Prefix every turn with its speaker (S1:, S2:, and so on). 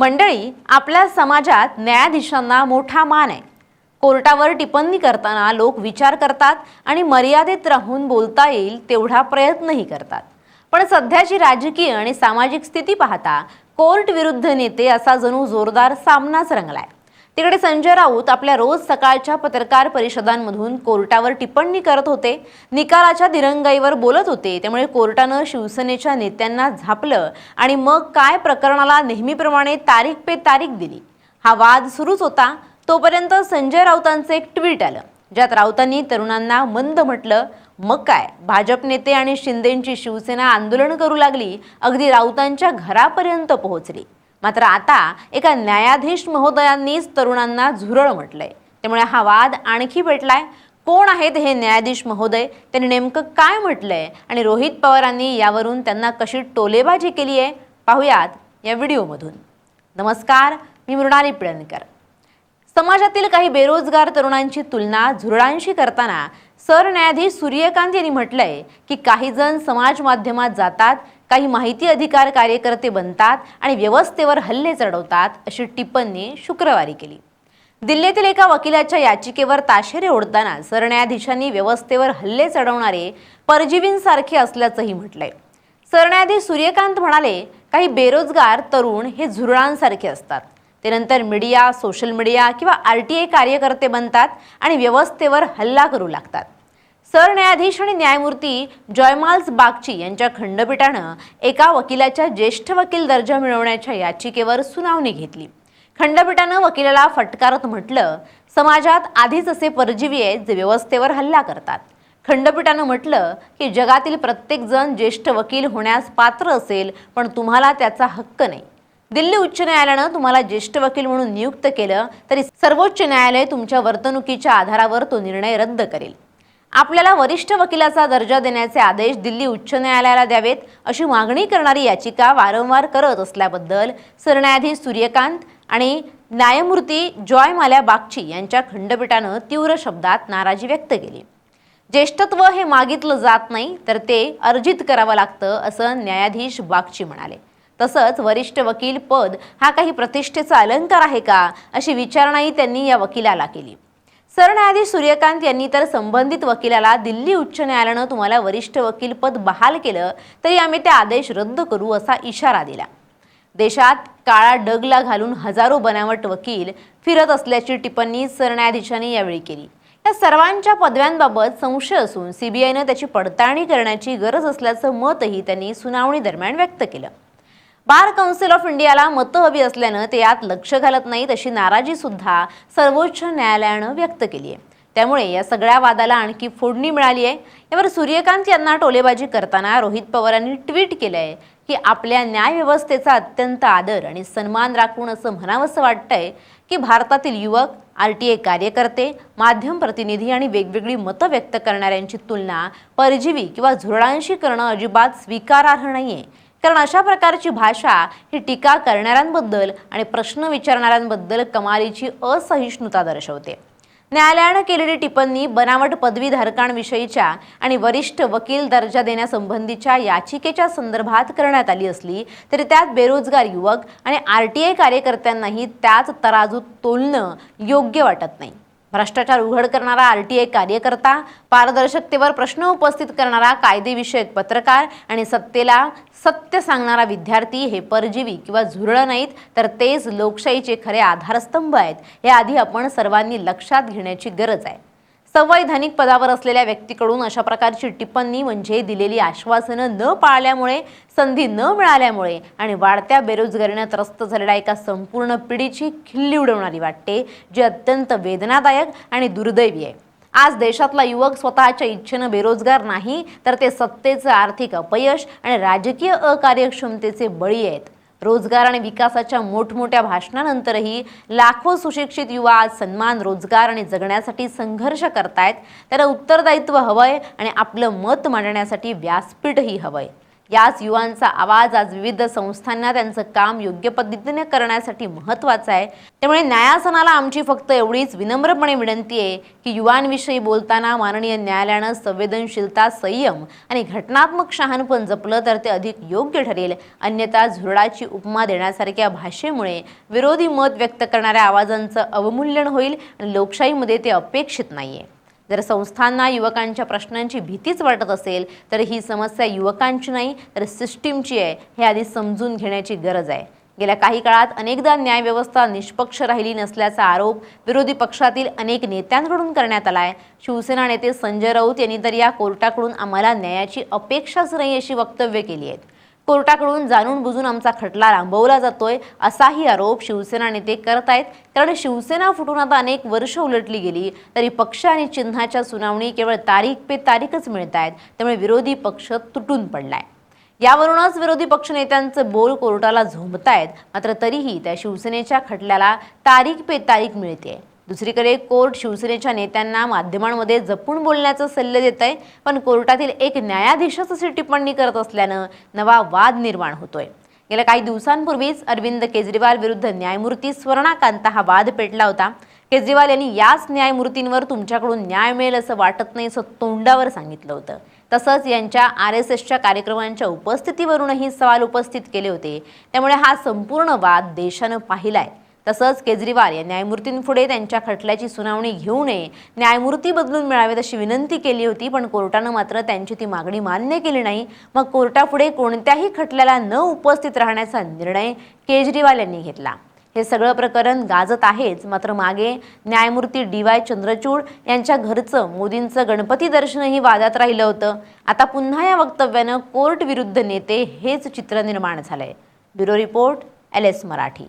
S1: मंडळी, आपल्या समाजात न्यायाधीशांना मोठा मान आहे। कोर्टावर टिप्पणी करताना लोक विचार करतात आणि मर्यादित राहून बोलता येईल तेवढा प्रयत्नही करतात। पण सध्याची राजकीय आणि सामाजिक स्थिती पाहता कोर्ट विरुद्ध नेते असा जणू जोरदार सामनाच रंगलाय। तिकडे संजय राऊत आपल्या रोज सकाळच्या पत्रकार परिषदांमधून कोर्टावर टिप्पणी करत होते, निकालाच्या दिरंगाईवर बोलत होते। त्यामुळे कोर्टानं शिवसेनेच्या नेत्यांना झापलं आणि मग काय प्रकरणाला नेहमीप्रमाणे तारीख पे तारीख दिली। हा वाद सुरूच होता तोपर्यंत संजय राऊतांचं एक ट्विट आलं, ज्यात राऊतांनी तरुणांना मंद म्हटलं। मग काय, भाजप नेते आणि शिंदेंची शिवसेना आंदोलन करू लागली, अगदी राऊतांच्या घरापर्यंत पोहोचली। मात्र आता एका न्यायाधीश महोदयांनीच तरुणांना झुरळ म्हटलंय। त्यामुळे हा वाद आणखी पेटलाय। कोण आहेत हे न्यायाधीश महोदय, त्यांनी नेमकं काय म्हटलंय आणि रोहित पवारांनी यावरून त्यांना कशी टोलेबाजी केली आहे, पाहूयात या व्हिडिओमधून। नमस्कार, मी मृणाली पिळणकर। समाजातील काही बेरोजगार तरुणांची तुलना झुरळांशी करताना सरन्यायाधीश सूर्यकांत यांनी म्हटलंय की काही जण समाज माध्यमात जातात, काही माहिती अधिकार कार्यकर्ते बनतात आणि व्यवस्थेवर हल्ले चढवतात, अशी टिप्पणी शुक्रवारी केली। दिल्लीतील एका वकिलाच्या याचिकेवर ताशेरे ओढताना सरन्यायाधीशांनी व्यवस्थेवर हल्ले चढवणारे परजीवींसारखे असल्याचंही म्हटलंय। सरन्यायाधीश सूर्यकांत म्हणाले, काही बेरोजगार तरुण हे झुरळांसारखे असतात। ते नंतर मीडिया, सोशल मीडिया किंवा RTI कार्यकर्ते बनतात आणि व्यवस्थेवर हल्ला करू लागतात। सरन्यायाधीश आणि न्यायमूर्ती जॉयमाल्स बागची यांच्या खंडपीठानं एका वकिलाच्या ज्येष्ठ वकील दर्जा मिळवण्याच्या याचिकेवर सुनावणी घेतली। खंडपीठानं वकिलाला फटकारत म्हटलं, समाजात आधीच असे परजीवी आहेत जे व्यवस्थेवर हल्ला करतात। खंडपीठानं म्हटलं की जगातील प्रत्येक जण ज्येष्ठ वकील होण्यास पात्र असेल, पण तुम्हाला त्याचा हक्क नाही। दिल्ली उच्च न्यायालयानं तुम्हाला ज्येष्ठ वकील म्हणून नियुक्त केलं तरी सर्वोच्च न्यायालय तुमच्या वर्तणुकीच्या आधारावर तो निर्णय रद्द करेल। आपल्याला वरिष्ठ वकिलाचा दर्जा देण्याचे आदेश दिल्ली उच्च न्यायालयाला द्यावेत, अशी मागणी करणारी याचिका वारंवार करत असल्याबद्दल सरन्यायाधीश सूर्यकांत आणि न्यायमूर्ती जॉयमाल्या बागची यांच्या खंडपीठानं तीव्र शब्दात नाराजी व्यक्त केली। ज्येष्ठत्व हे मागितलं जात नाही, तर ते अर्जित करावं लागतं, असं न्यायाधीश बागची म्हणाले। तसंच वरिष्ठ वकील पद हा काही प्रतिष्ठेचा अलंकार आहे का, अशी विचारणाही त्यांनी या वकिलाला केली। सरन्यायाधीश सूर्यकांत यांनी तर संबंधित वकिलाला दिल्ली उच्च न्यायालयानं तुम्हाला वरिष्ठ वकील पद बहाल केलं तरी आम्ही ते आदेश रद्द करू, असा इशारा दिला। देशात काळा डगला घालून हजारो बनावट वकील फिरत असल्याची टिप्पणी सरन्यायाधीशांनी यावेळी केली। या सर्वांच्या पदव्यांबाबत संशय असून CBIनं त्याची पडताळणी करण्याची गरज असल्याचं मतही त्यांनी सुनावणी दरम्यान व्यक्त केलं। बार काउन्सिल ऑफ इंडियाला मतं हवी असल्यानं ते यात लक्ष घालत नाहीत, अशी नाराजी सुद्धा सर्वोच्च न्यायालयानं व्यक्त केली आहे। त्यामुळे या सगळ्या वादाला आणखी फोडणी मिळाली आहे। यावर सूर्यकांत यांना टोलेबाजी करताना रोहित पवारांनी ट्विट केलंय की आपल्या न्यायव्यवस्थेचा अत्यंत आदर आणि सन्मान राखून असं म्हणावंसं वाटतंय की भारतातील युवक, RTI कार्यकर्ते, माध्यम प्रतिनिधी आणि वेगवेगळी मतं व्यक्त करणाऱ्यांची तुलना परजीवी किंवा झुरळांशी करणं अजिबात स्वीकारार्ह नाहीये। कारण अशा प्रकारची भाषा ही टीका करणाऱ्यांबद्दल आणि प्रश्न विचारणाऱ्यांबद्दल कमालीची असहिष्णुता दर्शवते। न्यायालयानं केलेली टिप्पणी बनावट पदवीधारकांविषयीच्या आणि वरिष्ठ वकील दर्जा देण्यासंबंधीच्या याचिकेच्या संदर्भात करण्यात आली असली तरी त्यात बेरोजगार युवक आणि RTI कार्यकर्त्यांनाही त्याच तराजूत तोलणं योग्य वाटत नाही। भ्रष्टाचार उघड करणारा RTI कार्यकर्ता, पारदर्शकतेवर प्रश्न उपस्थित करणारा कायदेविषयक पत्रकार आणि सत्तेला सत्य सांगणारा विद्यार्थी हे परजीवी किंवा झुरळ नाहीत, तर तेच लोकशाहीचे खरे आधारस्तंभ आहेत। हे आधी आपण सर्वांनी लक्षात घेण्याची गरज आहे। संवैधानिक पदावर असलेल्या व्यक्तीकडून अशा प्रकारची टिप्पणी म्हणजे दिलेली आश्वासनं न पाळल्यामुळे, संधी न मिळाल्यामुळे आणि वाढत्या बेरोजगारीने त्रस्त झालेल्या एका संपूर्ण पिढीची खिल्ली उडवणारी वाटते, जी अत्यंत वेदनादायक आणि दुर्दैवी आहे। आज देशातला युवक स्वतःच्या इच्छेनं बेरोजगार नाही, तर ते सत्तेचं आर्थिक अपयश आणि राजकीय अकार्यक्षमतेचे बळी आहेत। रोजगार आणि विकासाच्या मोठमोठ्या भाषणानंतरही लाखो सुशिक्षित युवा आज सन्मान, रोजगार आणि जगण्यासाठी संघर्ष करतायत। त्याला उत्तरदायित्व हवंय आणि आपलं मत मांडण्यासाठी व्यासपीठही हवंय। याच युवांचा आवाज आज विविध संस्थांना त्यांचं काम योग्य पद्धतीने करण्यासाठी महत्त्वाचा आहे। त्यामुळे न्यायासनाला आमची फक्त एवढीच विनम्रपणे विनंती आहे की युवांविषयी बोलताना माननीय न्यायालयानं संवेदनशीलता, संयम आणि घटनात्मक शहाणपण जपलं तर ते अधिक योग्य ठरेल। अन्यथा झुरळाची उपमा देण्यासारख्या भाषेमुळे विरोधी मत व्यक्त करणाऱ्या आवाजांचं अवमूल्यन होईल आणि लोकशाहीमध्ये ते अपेक्षित नाहीये। जर संस्थांना युवकांच्या प्रश्नांची भीतीच वाटत असेल तर ही समस्या युवकांची नाही तर सिस्टीमची आहे, हे आधी समजून घेण्याची गरज आहे। गेल्या काही काळात अनेकदा न्यायव्यवस्था निष्पक्ष राहिली नसल्याचा आरोप विरोधी पक्षातील अनेक नेत्यांकडून करण्यात आलाय। शिवसेना नेते संजय राऊत यांनी तर या कोर्टाकडून आम्हाला न्यायाची अपेक्षाच नाही अशी वक्तव्य केली आहेत। कोर्टाकडून जाणून बुजून आमचा खटला लांबवला जातोय असाही आरोप शिवसेना नेते करत आहेत। कारण शिवसेना फुटून आता अनेक वर्ष उलटली गेली तरी पक्ष आणि चिन्हाच्या सुनावणी केवळ तारीख पे तारीखच मिळत आहेत। त्यामुळे विरोधी पक्ष तुटून पडलाय। यावरूनच विरोधी पक्ष नेत्यांचे बोल कोर्टाला झोंबतायत। मात्र तरीही त्या शिवसेनेच्या खटल्याला तारीख पे तारीख मिळते। दुसरीकडे कोर्ट शिवसेनेच्या नेत्यांना माध्यमांमध्ये जपून बोलण्याचा सल्ले देत आहे, पण कोर्टातील एक न्यायाधीशच अशी टिप्पणी करत असल्यानं नवा वाद निर्माण होतोय। गेल्या काही दिवसांपूर्वीच अरविंद केजरीवाल विरुद्ध न्यायमूर्ती स्वर्णाकांत हा वाद पेटला होता। केजरीवाल यांनी याच न्यायमूर्तींवर तुमच्याकडून न्याय मिळेल असं वाटत नाही असं तोंडावर सांगितलं होतं। तसंच यांच्या RSSच्या कार्यक्रमांच्या उपस्थितीवरूनही सवाल उपस्थित केले होते। त्यामुळे हा संपूर्ण वाद देशानं पाहिलाय। तसंच केजरीवाल या न्यायमूर्तींपुढे त्यांच्या खटल्याची सुनावणी घेऊ नये, न्यायमूर्ती बदलून मिळावेत अशी विनंती केली होती, पण कोर्टानं मात्र त्यांची ती मागणी मान्य केली नाही। मग कोर्टापुढे कोणत्याही खटल्याला न उपस्थित राहण्याचा निर्णय केजरीवाल यांनी घेतला। हे सगळं प्रकरण गाजत आहेच, मात्र मागे न्यायमूर्ती DY चंद्रचूड यांच्या घरचं मोदींचं गणपती दर्शनही वादात राहिलं होतं। आता पुन्हा या वक्तव्यानं कोर्ट विरुद्ध नेते हेच चित्र निर्माण झालंय। Bureau report, LS Marathi.